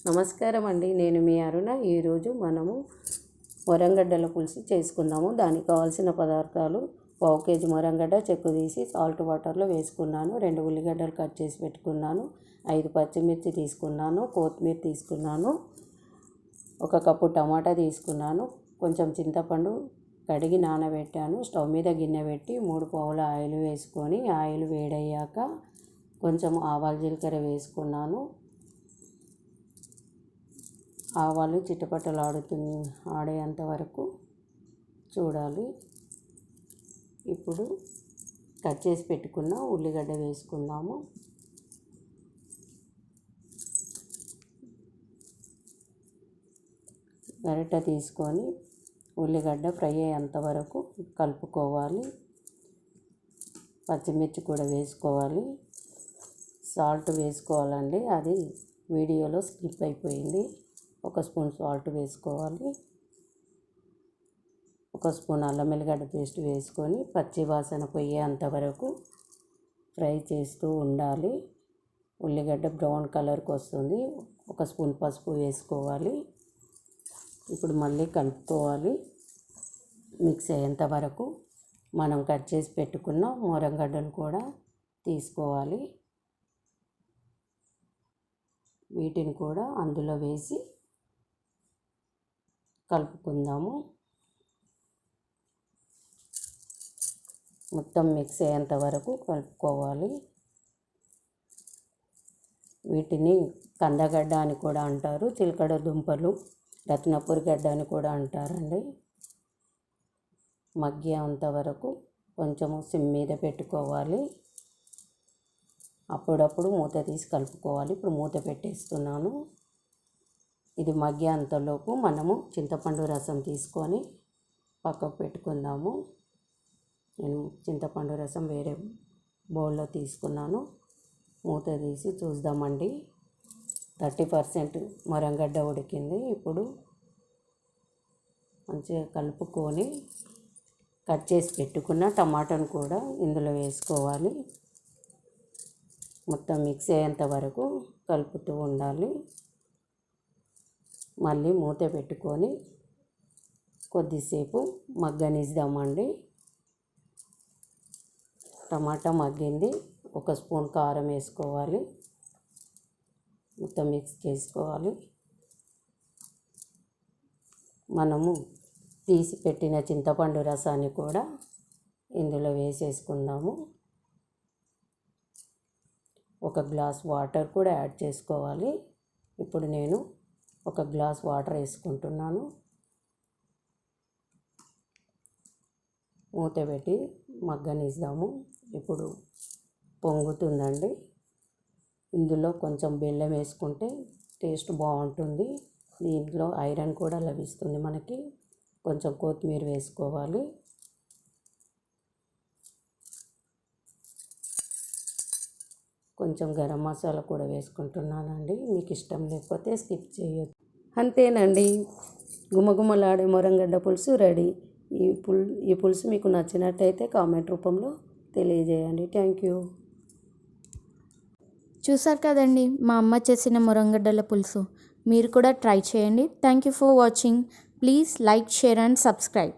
నమస్కారం అండి, నేను మీ అరుణ. ఈరోజు మనము మొరంగడ్డల పులుసు చేసుకుందాము. దానికి కావాల్సిన పదార్థాలు: 1/2 కేజీ మొరంగడ్డ చెక్కు తీసి సాల్ట్ వాటర్లో వేసుకున్నాను, 2 ఉల్లిగడ్డలు కట్ చేసి పెట్టుకున్నాను, 5 పచ్చిమిర్చి తీసుకున్నాను, కొత్తిమీర తీసుకున్నాను, 1 కప్పు టమాటా తీసుకున్నాను, కొంచెం చింతపండు కడిగి నానబెట్టాను. స్టవ్ మీద గిన్నె పెట్టి 3 పావుల ఆయిల్ వేసుకొని ఆయిల్ వేడయ్యాక కొంచెం ఆవాలు జీలకర్ర వేసుకున్నాను. ఆవాలు చిటపటలు ఆడేంత వరకు చూడాలి. ఇప్పుడు కట్ చేసి పెట్టుకున్న ఉల్లిగడ్డ వేసుకున్నాము. గరిట తీసుకొని ఉల్లిగడ్డ ఫ్రై అయ్యేంత వరకు కలుపుకోవాలి. పచ్చిమిర్చి కూడా వేసుకోవాలి. సాల్ట్ వేసుకోవాలండి, అది వీడియోలో స్కిప్ అయిపోయింది. 1 స్పూన్ సాల్ట్ వేసుకోవాలి. 1 స్పూన్ అల్లం వెల్లిగడ్డ పేస్ట్ వేసుకొని పచ్చి వాసన పోయేంత వరకు ఫ్రై చేస్తూ ఉండాలి. ఉల్లిగడ్డ బ్రౌన్ కలర్కి వస్తుంది. 1 స్పూన్ పసుపు వేసుకోవాలి. ఇప్పుడు మళ్ళీ కలుపుకోవాలి. మిక్స్ అయ్యేంత వరకు మనం కట్ చేసి పెట్టుకున్న మొరంగడ్డలు కూడా తీసుకోవాలి. వీటిని కూడా అందులో వేసి కలుపుకుందాము. మొత్తం మిక్స్ అయ్యేంత వరకు కలుపుకోవాలి. వీటిని కందగడ్డ అని కూడా అంటారు, చిలకడ దుంపలు, రత్నపురి గడ్డ అని కూడా అంటారండి. మగ్గేంత వరకు కొంచెము సిమ్ మీద పెట్టుకోవాలి. అప్పుడప్పుడు మూత తీసి కలుపుకోవాలి. ఇప్పుడు మూత పెట్టేస్తున్నాను. ఇది మగ్గేంతలోపు మనము చింతపండు రసం తీసుకొని పక్కకు పెట్టుకుందాము. నేను చింతపండు రసం వేరే బౌల్లో తీసుకున్నాను. మూత తీసి చూద్దామండి. 30% మొరంగడ్డ ఉడికింది. ఇప్పుడు మంచిగా కలుపుకొని కట్ చేసి పెట్టుకున్న టమాటాను కూడా ఇందులో వేసుకోవాలి. మొత్తం మిక్స్ అయ్యేంత వరకు కలుపుతూ ఉండాలి. మళ్ళీ మూత పెట్టుకొని కొద్దిసేపు మగ్గనిద్దామండి. టమాటా మగ్గింది. 1 స్పూన్ కారం వేసుకోవాలి. మొత్తం మిక్స్ చేసుకోవాలి. మనము తీసి పెట్టిన చింతపండు రసాన్ని కూడా ఇందులో వేసేసుకుందాము. 1 గ్లాస్ వాటర్ కూడా యాడ్ చేసుకోవాలి. ఇప్పుడు నేను 1 గ్లాస్ వాటర్ వేసుకుంటున్నాను. మూత పెట్టి మగ్గనిద్దాము. ఇప్పుడు పొంగుతుందండి. ఇందులో కొంచెం బెల్లం వేసుకుంటే టేస్ట్ బాగుంటుంది. దీంట్లో ఐరన్ కూడా లభిస్తుంది మనకి. కొంచెం కొత్తిమీర వేసుకోవాలి. కొంచెం గరం మసాలా కూడా వేసుకుంటున్నానండి. మీకు ఇష్టం లేకపోతే స్కిప్ చేయొచ్చు. అంతేనండి, గుమగుమలాడే మొరంగడ్డ పులుసు రెడీ. ఈ పులుసు మీకు నచ్చినట్టయితే కామెంట్ రూపంలో తెలియజేయండి. Thank you. చూసారు కదండి మా అమ్మ చేసిన మొరంగడ్డల పులుసు. మీరు కూడా ట్రై చేయండి. Thank you for watching. Please like, share and subscribe.